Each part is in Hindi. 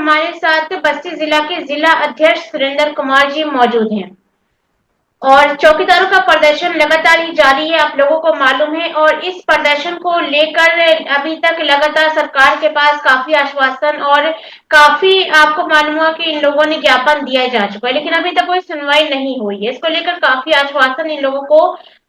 हमारे साथ बस्ती जिला के जिला अध्यक्ष सुरेंद्र कुमार जी मौजूद हैं और चौकीदारों का प्रदर्शन लगातार ही जारी है, आप लोगों को मालूम है। और इस प्रदर्शन को लेकर अभी तक लगातार सरकार के पास काफी आश्वासन और काफी आपको मालूम हुआ कि इन लोगों ने ज्ञापन दिया जा चुका है, लेकिन अभी तक कोई सुनवाई नहीं हुई है। इसको लेकर काफी आश्वासन इन लोगों को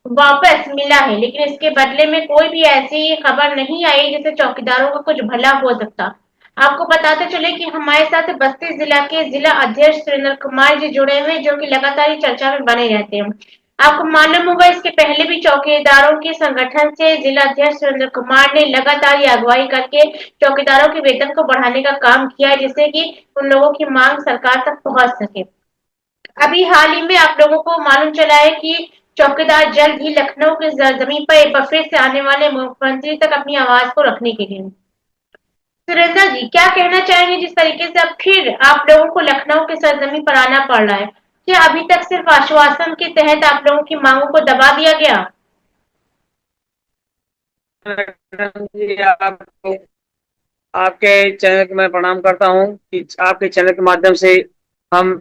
वापस मिला है, लेकिन इसके बदले में कोई भी ऐसी खबर नहीं आई जिससे चौकीदारों का कुछ भला हो सकता। आपको बताते चले कि हमारे साथ बस्ती जिला के जिला अध्यक्ष सुरेंद्र कुमार जी जुड़े हुए, जो कि लगातार ही चर्चा में बने रहते हैं। आपको मालूम होगा इसके पहले भी चौकीदारों के संगठन से जिला अध्यक्ष सुरेंद्र कुमार ने लगातार ही अगुवाई करके चौकीदारों के वेतन को बढ़ाने का काम किया है, जिससे कि उन लोगों की मांग सरकार तक पहुंच सके। अभी हाल ही में आप लोगों को मालूम चला है कि चौकीदार जल्द ही लखनऊ की जमीन पर एक बार फिर से आने वाले मुख्यमंत्री तक अपनी आवाज को रखने के लिए। सुरेंद्र जी, क्या कहना चाहेंगे जिस तरीके से अब फिर आप लोगों को लखनऊ के सरजमी पर आना पड़ रहा है? क्या अभी तक सिर्फ आश्वासन के तहत आप लोगों की मांगों को दबा दिया गया? मैडम जी, आपके चैनल को मैं प्रणाम करता हूं कि आपके चैनल के माध्यम से हम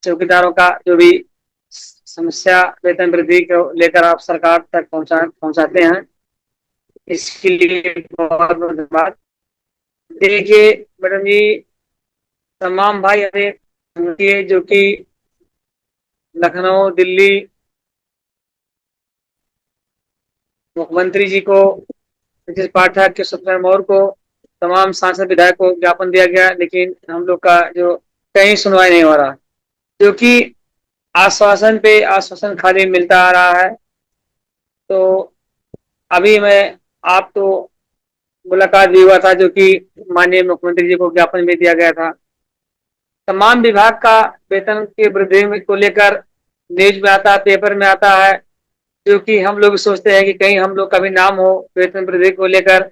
चौकीदारों का जो भी समस्या वेतन वृद्धि को लेकर आप सरकार तक पहुंचाते हैं, इसके लिए बहुत बहुत धन्यवाद। देखिए मैडम जी, तमाम भाई अरे जो कि लखनऊ, दिल्ली मुख्यमंत्री जी को, नीतीश पाठक के सुप्रीम मौर्य को, तमाम सांसद विधायक को ज्ञापन दिया गया, लेकिन हम लोग का जो कहीं सुनवाई नहीं हो रहा, जो कि आश्वासन पे आश्वासन खाली मिलता आ रहा है। तो अभी मैं आप तो मुलाकात भी हुआ था, जो कि माननीय मुख्यमंत्री जी को ज्ञापन भी दिया गया था। तमाम विभाग का वेतन के वृद्धि को लेकर न्यूज में आता है, पेपर में आता है, जो कि हम लोग सोचते हैं कि कहीं हम लोग का भी नाम हो वेतन वृद्धि को लेकर,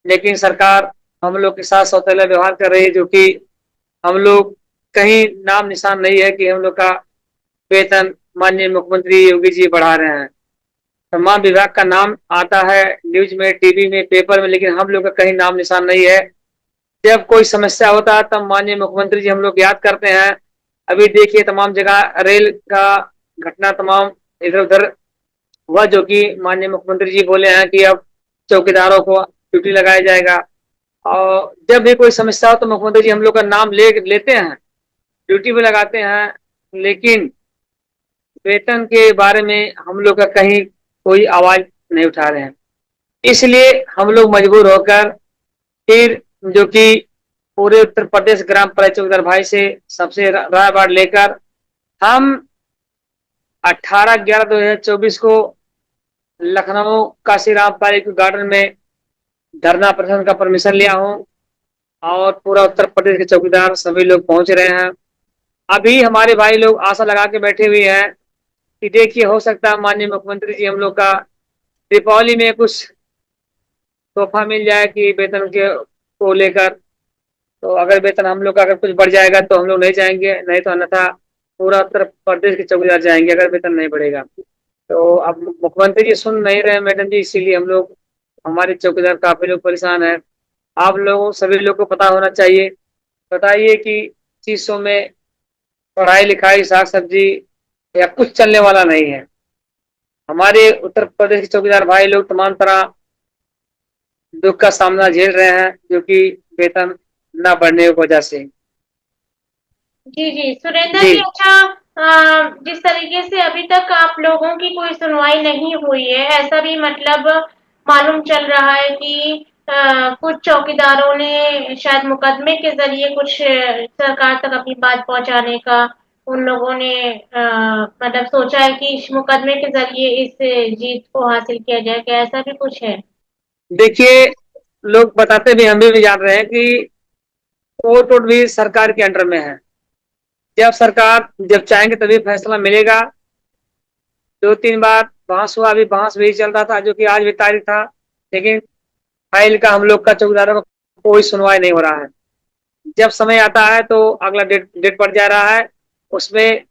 लेकिन सरकार हम लोग के साथ सौतेला व्यवहार कर रही है, जो कि हम लोग कहीं नाम निशान नहीं है कि हम लोग का वेतन माननीय मुख्यमंत्री योगी जी बढ़ा रहे हैं। तमाम विभाग का नाम आता है न्यूज में, टीवी में, पेपर में, लेकिन हम लोग का कहीं नाम निशान नहीं है। जब कोई समस्या होता है तब माननीय मुख्यमंत्री जी हम लोग याद करते हैं। अभी देखिए तमाम जगह रेल का घटना तमाम इधर उधर हुआ, जो कि माननीय मुख्यमंत्री जी बोले हैं कि अब चौकीदारों को ड्यूटी लगाया जाएगा। और जब भी कोई समस्या हो तो मुख्यमंत्री जी हम लोग का नाम लेते हैं, ड्यूटी भी लगाते हैं, लेकिन वेतन के बारे में हम लोग का कहीं कोई आवाज नहीं उठा रहे हैं। इसलिए हम लोग मजबूर होकर फिर, जो कि पूरे उत्तर प्रदेश ग्राम पंचायत चौकीदार भाई से सबसे राय बात लेकर, हम 18/11/2024 को लखनऊ काशीराम पार्क गार्डन में धरना प्रदर्शन का परमिशन लिया हूं, और पूरा उत्तर प्रदेश के चौकीदार सभी लोग पहुंच रहे हैं। अभी हमारे भाई लोग आशा लगा के बैठे हुए हैं कि देखिए हो सकता है माननीय मुख्यमंत्री जी हम लोग का दीपावली में कुछ तोहफा मिल जाए कि वेतन के को लेकर। तो अगर वेतन हम लोग का अगर कुछ बढ़ जाएगा तो हम लोग नहीं जाएंगे, नहीं तो अन्यथा पूरा उत्तर प्रदेश के चौकीदार जाएंगे अगर वेतन नहीं बढ़ेगा। तो अब मुख्यमंत्री जी सुन नहीं रहे मैडम जी, इसीलिए हम लोग, हमारे चौकीदार काफी लोग परेशान है। आप लोगों सभी लोग को पता होना चाहिए, बताइए कि चीजों में पढ़ाई लिखाई साग सब्जी या कुछ चलने वाला नहीं है। हमारे उत्तर प्रदेश के चौकीदार भाई लोग तमाम तरह दुख का सामना झेल रहे हैं, जो कि वेतन न बढ़ने की वजह से। जी जी सुरेंद्र जी जी, अच्छा, जिस तरीके से अभी तक आप लोगों की कोई सुनवाई नहीं हुई है, ऐसा भी मतलब मालूम चल रहा है कि कुछ चौकीदारों ने शायद मुकदमे के जरिए कुछ सरकार तक अपनी बात पहुंचाने का उन लोगों ने मतलब सोचा है कि इस मुकदमे के जरिए इस जीत को हासिल किया जाए, क्या ऐसा भी कुछ है? देखिए, लोग बताते भी, हम भी जान रहे हैं कि कोर्ट वोट भी सरकार के अंडर में है। जब सरकार जब चाहेंगे तभी फैसला मिलेगा। 2-3 बार बहस हुआ, अभी बहस भी चल रहा था, जो कि आज भी तारीख था, लेकिन फाइल का हम लोग का चौकीदारों का कोई सुनवाई नहीं हो रहा है। जब समय आता है तो अगला डेट डेट पड़ जा रहा है, उसमें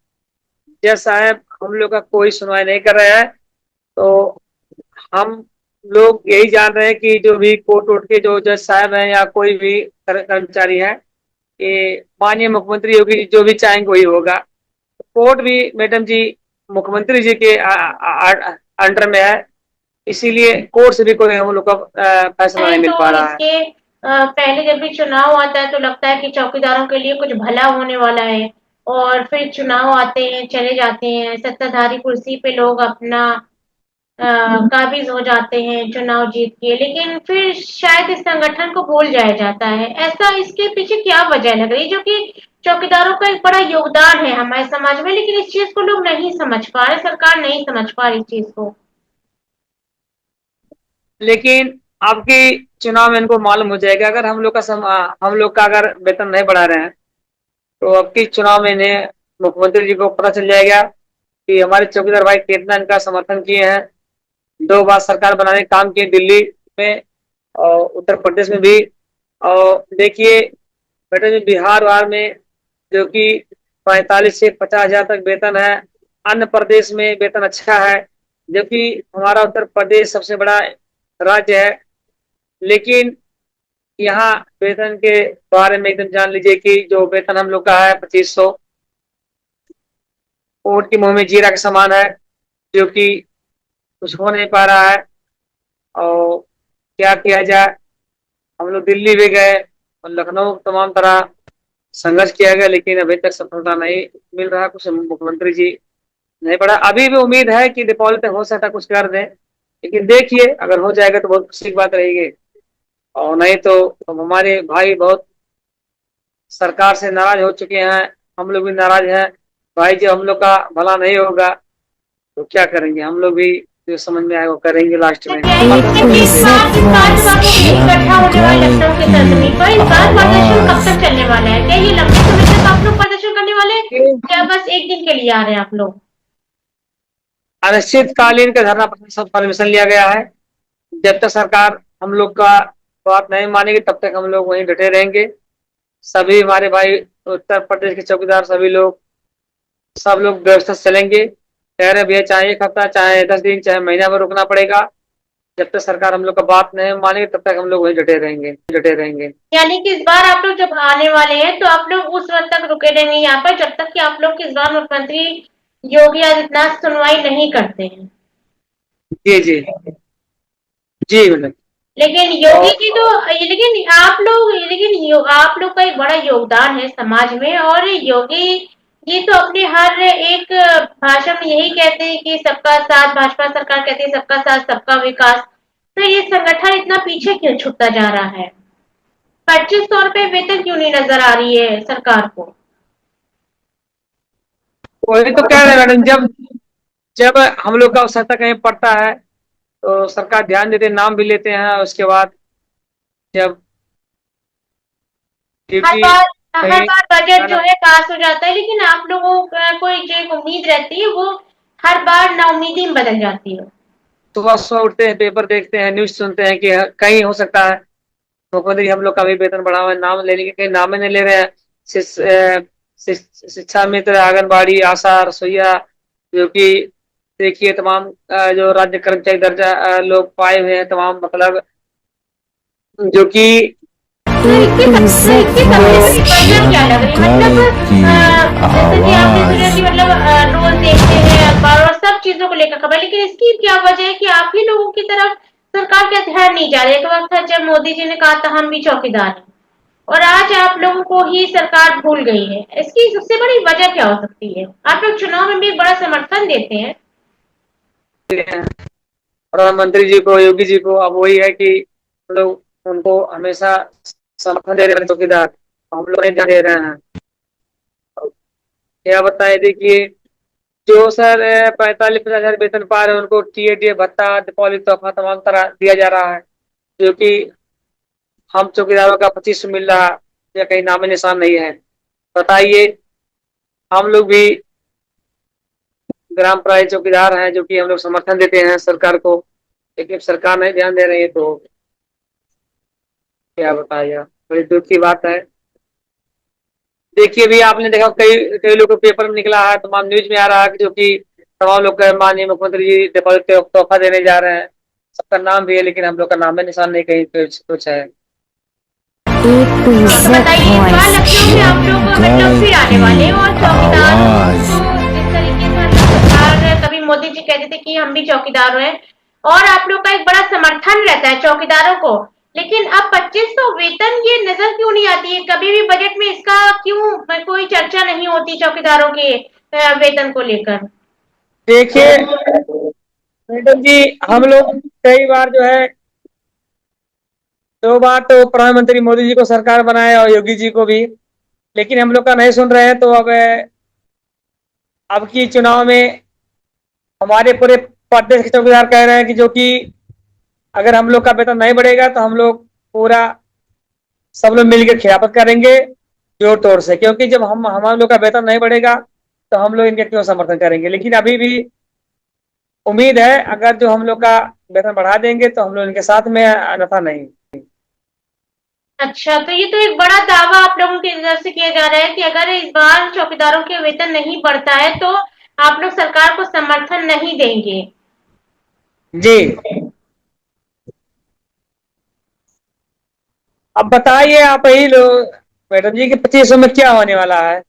जज साहब हम लोग का कोई सुनवाई नहीं कर रहे हैं। तो हम लोग यही जान रहे हैं कि जो भी कोर्ट वोट के जो जज साहब हैं या कोई भी कर्मचारी है, कि माननीय मुख्यमंत्री योगी जी जो भी चाहेंगे वही होगा। कोर्ट भी मैडम जी मुख्यमंत्री जी के अंडर में है, इसीलिए कोर्ट से भी कोई हम लोग का फैसला नहीं मिल तो पा रहा है। इसके पहले जब भी चुनाव आता है तो लगता है कि चौकीदारों के लिए कुछ भला होने वाला है, और फिर चुनाव आते हैं, चले जाते हैं, सत्ताधारी कुर्सी पे लोग अपना काबिज हो जाते हैं चुनाव जीत के, लेकिन फिर शायद इस संगठन को भूल जाया जाता है। ऐसा इसके पीछे क्या वजह लग रही है, जो कि चौकीदारों का एक बड़ा योगदान है हमारे समाज में, लेकिन इस चीज को लोग नहीं समझ पा रहे, सरकार नहीं समझ पा रही इस चीज को। लेकिन आपकी चुनाव में इनको मालूम हो जाएगा, अगर हम लोग का अगर वेतन नहीं बढ़ा रहे हैं तो अब की चुनाव में इन्हें मुख्यमंत्री जी को पता चल जाएगा कि हमारे चौकीदार भाई कितना इनका समर्थन किए हैं। 2 बार सरकार बनाने का काम किए दिल्ली में और उत्तर प्रदेश में भी। और देखिए बेटा जी, बिहार वार में जो कि 45 से 50 हजार तक वेतन है, अन्य प्रदेश में वेतन अच्छा है, जबकि हमारा उत्तर प्रदेश सबसे बड़ा राज्य है। लेकिन यहाँ वेतन के बारे में एकदम जान लीजिए कि जो वेतन हम लोग का है 2500, ऊँट की मुंह में जीरा के समान है, जो कि कुछ हो नहीं पा रहा है। और क्या किया जाए, हम लोग दिल्ली भी गए और लखनऊ तमाम तरह संघर्ष किया गया, लेकिन अभी तक सफलता नहीं मिल रहा। कुछ मुख्यमंत्री जी नहीं पड़ा। अभी भी उम्मीद है कि दीपावली तक हो सकता कुछ कर दें, लेकिन देखिए अगर हो जाएगा तो बहुत खुशी की बात रहेगी, और नहीं तो हमारे भाई बहुत सरकार से नाराज हो चुके हैं, हम लोग भी नाराज हैं। भाई जब हम लोग का भला नहीं होगा तो क्या करेंगे, हम लोग भी जो समझ में आएगा वो करेंगे लास्ट में। इस बार इकट्ठा होने वाले लखनऊ के सरजमी पर इस बार प्रदर्शन कब तक चलने वाला है? क्या ये लंबे समय तक आप लोग प्रदर्शन करने वाले हैं, क्या बस एक दिन के लिए आ रहे हैं आप लोग? अनिश्चितकालीन का धरना परमिशन लिया गया है। जब तक सरकार हम लोग का बात नहीं मानेगी तब तक हम लोग वहीं डटे रहेंगे। सभी हमारे भाई उत्तर प्रदेश के चौकीदार सभी लोग सब लोग व्यवस्था से चलेंगे। कह रहे भैया चाहे 1 हफ्ता, चाहे 10 दिन, चाहे महीना भर रुकना पड़ेगा। जब तक सरकार हम लोग का बात नहीं मानेगी तब तक हम लोग वहीं डटे रहेंगे। यानी कि इस बार आप लोग जब आने वाले हैं तो आप लोग उस वक्त तक रुके रहेंगे यहाँ पर जब तक कि आप लोग इस बार मुख्यमंत्री योगी आदित्यनाथ सुनवाई नहीं करते हैं। जी जी जी मैडम। लेकिन योगी जी तो, आप लोग का एक बड़ा योगदान है समाज में, और योगी जी तो अपने हर एक भाषण में यही कहते हैं कि सबका साथ, भाजपा सरकार कहती है सबका साथ सबका विकास। तो ये संगठन इतना पीछे क्यों छूटता जा रहा है? 2500 रुपए वेतन क्यों नहीं नजर आ रही है सरकार को? वही तो कह रहे हैं मैडम, जब जब हम लोग का आवश्यकता कहीं पड़ता है तो सरकार ध्यान देते, नाम भी लेते हैं। उसके बाद जब हर ड्यूटी बार हर कहीं बार बजट जो जाना है पास हो जाता है, लेकिन आप लोगों का कोई जो एक उम्मीद रहती है वो हर बार नाउम्मीदी में बदल जाती है। सुबह सुबह उठते हैं, पेपर देखते हैं, न्यूज सुनते हैं कि कहीं हो सकता है मुख्यमंत्री हम लोग का भी वेतन बढ़ा हुआ है, नाम लेने के कहीं नाम ही नहीं ले रहे हैं। शिक्षा मित्र, आंगनबाड़ी, आशा, रसोईया, जो कि देखिए तमाम जो राज्य कर्मचारी दर्जा लोग पाए हुए हैं तमाम, मतलब जो कि तो इसकी सबसे बड़ी वजह क्या लग रही है? मतलब जैसे कि आपने सुना कि मतलब रोज देखते हैं अखबार और सब चीजों को लेकर खबर, लेकिन इसकी क्या वजह है कि आप ही लोगों की तरफ सरकार का ध्यान नहीं जा रहा है? एक वक्त था जब मोदी जी ने कहा था हम भी चौकीदार हैं, और आज आप लोगों को ही सरकार भूल गई है। इसकी सबसे बड़ी वजह क्या हो सकती है? आप लोग चुनाव में भी एक बड़ा समर्थन देते हैं। प्रधानमंत्री जी को, योगी जी को अब वही है कि हम लोग उनको हमेशा समर्थन दे रहे हैं चौकीदार, हम लोग नहीं दे रहे हैं। क्या बताए, देखिए जो सर 45-50 हजार वेतन पा रहे हैं उनको टीए भत्ता, दीपावली तोहफा तमाम तरह दिया जा रहा है, जो कि हम चौकीदारों का 25 मिल रहा या कहीं नाम निशान नहीं है। बताइए, हम लोग भी ग्राम प्राय चौकीदार हैं जो कि हम लोग समर्थन देते हैं सरकार को, लेकिन सरकार नहीं ध्यान दे रही है, तो क्या बताया, बड़ी दुख की बात है। देखिए भी आपने देखा कई कई लोगों के पेपर में निकला है, तमाम न्यूज में आ रहा है कि जो कि तमाम लोग का माननीय मुख्यमंत्री जी दीपावली तोहफा देने जा रहे हैं। सबका नाम भी है लेकिन हम लोग का नाम है निशान नहीं कहीं कुछ है। A to हाँ, तो Z बताइए इस बार voice. लखनऊ में आप लोग मतलब फिर आने वाले हैं और चौकीदार को जिस तरीके से मतलब सरकार कभी मोदी जी कहते थे कि हम भी चौकीदार हैं और आप लोग का एक बड़ा समर्थन रहता है चौकीदारों को, लेकिन अब 2500 वेतन ये नजर क्यों नहीं आती है? कभी भी बजट में इसका क्यों कोई चर्चा नहीं होती चौकीदारों के वेतन को लेकर? देखिए मैडम जी, हम लोग कई बार जो है 2 बार तो प्रधानमंत्री मोदी जी को सरकार बनाए और योगी जी को भी, लेकिन हम लोग का नहीं सुन रहे हैं। तो अब की चुनाव में हमारे पूरे प्रदेश के चौकीदार कह रहे हैं कि जो कि अगर हम लोग का वेतन नहीं बढ़ेगा तो हम लोग पूरा सब लोग मिलकर खिलाफत करेंगे जोर तोड़ से, क्योंकि जब हम लोग का वेतन नहीं बढ़ेगा तो हम लोग इनके क्यों समर्थन करेंगे। लेकिन अभी भी उम्मीद है, अगर जो हम लोग का वेतन बढ़ा देंगे तो हम लोग इनके साथ में, अन्यथा नहीं। अच्छा, तो ये तो एक बड़ा दावा आप लोगों की तरफ से किया जा रहा है कि अगर इस बार चौकीदारों के वेतन नहीं बढ़ता है तो आप लोग सरकार को समर्थन नहीं देंगे। जी, अब बताइए आप ही लोग मैडम जी कि 2500 में क्या होने वाला है।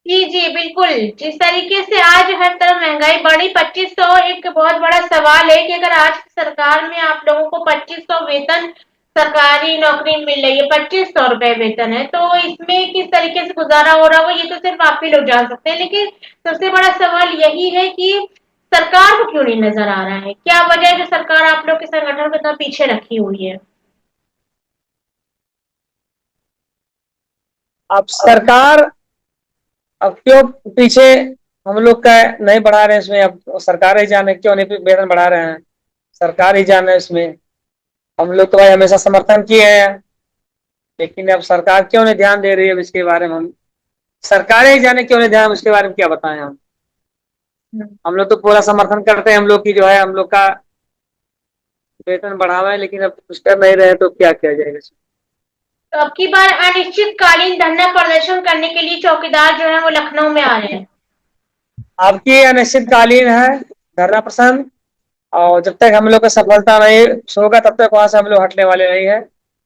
जी जी बिल्कुल, जिस तरीके से आज हर तरफ महंगाई बढ़ी, 2500 एक बहुत बड़ा सवाल है कि अगर आज की सरकार में आप लोगों को 2500 वेतन सरकारी नौकरी मिल रही है, 2500 रुपए वेतन है, तो इसमें किस तरीके से गुजारा हो रहा होगा ये तो सिर्फ आप ही लोग जान सकते हैं। लेकिन सबसे बड़ा सवाल यही है कि सरकार को क्यों नहीं नजर आ रहा है? क्या वजह है जो सरकार आप लोग के संगठन को इतना पीछे रखी हुई है? अब सरकार अब क्यों पीछे हम लोग का नहीं बढ़ा रहे हैं इसमें। अब सरकार ही जाने क्यों नहीं वेतन बढ़ा रहे हैं, सरकार ही जाने इसमें। हम लोग तो भाई हमेशा समर्थन किए हैं, लेकिन अब सरकार क्यों नहीं ध्यान दे रही है इसके बारे में। हम सरकार ही जाने क्यों नहीं ध्यान, उसके बारे में क्या बताएं हम लोग तो पूरा समर्थन करते हैं। हम लोग की जो है हम लोग का वेतन बढ़ावा है, लेकिन अब कुछ कर नहीं रहे तो क्या किया जाएगा। तो अब की बार अनिश्चितकालीन धरना प्रदर्शन करने के लिए चौकीदार जो है वो लखनऊ में आ रहे हैं। आपकी अनिश्चितकालीन है धरना प्रदर्शन, और जब तक हम लोग का सफलता नहीं होगा तब तक वहां से हम लोग हटने वाले नहीं है,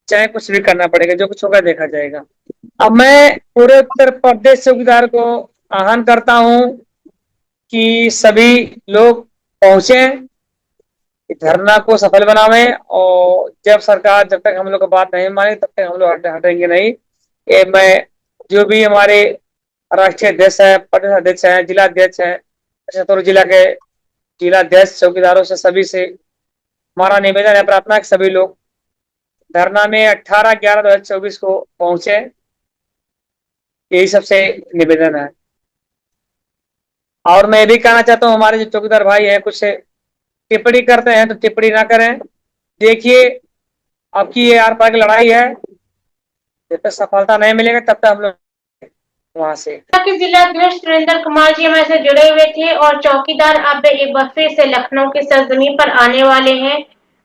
चाहे कुछ भी करना पड़ेगा। जो कुछ होगा देखा जाएगा। अब मैं पूरे उत्तर प्रदेश चौकीदार को आह्वान करता हूं कि सभी लोग पहुंचे, धरना को सफल बनावे, और जब तक हम लोग की बात नहीं माने तब तक हम लोग हटेंगे नहीं। ये मैं जो भी हमारे राष्ट्रीय अध्यक्ष है, प्रदेश अध्यक्ष है, जिला अध्यक्ष है, चतुर जिला के जिला अध्यक्ष, चौकीदारों से सभी से हमारा निवेदन है, प्रार्थना है कि सभी लोग धरना में 18/11/2024 को पहुंचे। यही सबसे निवेदन है। और मैं ये भी कहना चाहता हूँ, हमारे जो चौकीदार भाई हैं कुछ टिप्पणी करते हैं तो टिप्पणी ना करें। देखिए, आपकी ये आर पार की लड़ाई है, जब तक सफलता नहीं मिलेगा तब तक हम लोग वहां से। के जिला अध्यक्ष सुरेंद्र कुमार जी हमारे से जुड़े हुए थे और चौकीदार अब एक बार फिर से लखनऊ की सरजमीन पर आने वाले हैं।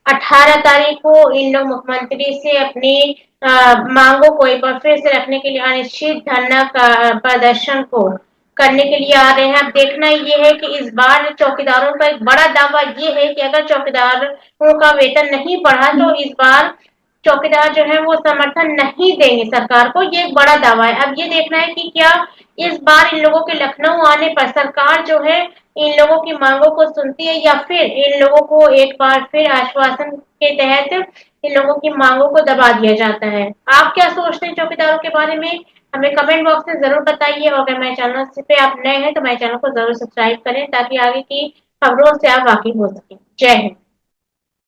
18 तारीख को इन लोग मुख्यमंत्री से अपनी मांगों को एक बार फिर से रखने के लिए अनिश्चित धरना का प्रदर्शन को करने के लिए आ रहे हैं। अब देखना ये है कि इस बार चौकीदारों का एक बड़ा दावा ये है कि अगर चौकीदारों का वेतन नहीं बढ़ा तो इस बार चौकीदार जो है वो समर्थन नहीं देंगे सरकार को। ये एक बड़ा दावा है। अब ये देखना है कि क्या इस बार इन लोगों के लखनऊ आने पर सरकार जो है इन लोगों की मांगों को सुनती है या फिर इन लोगों को एक बार फिर आश्वासन के तहत इन लोगों की मांगों को दबा दिया जाता है। आप क्या सोचते हैं चौकीदारों के बारे में? हमें कमेंट बॉक्स में जरूर बताइए और अगर मेरे चैनल पे आप नए हैं तो मेरे चैनल को जरूर सब्सक्राइब करें ताकि आगे की खबरों से आप वाकिफ हो सकें। जय हिंद।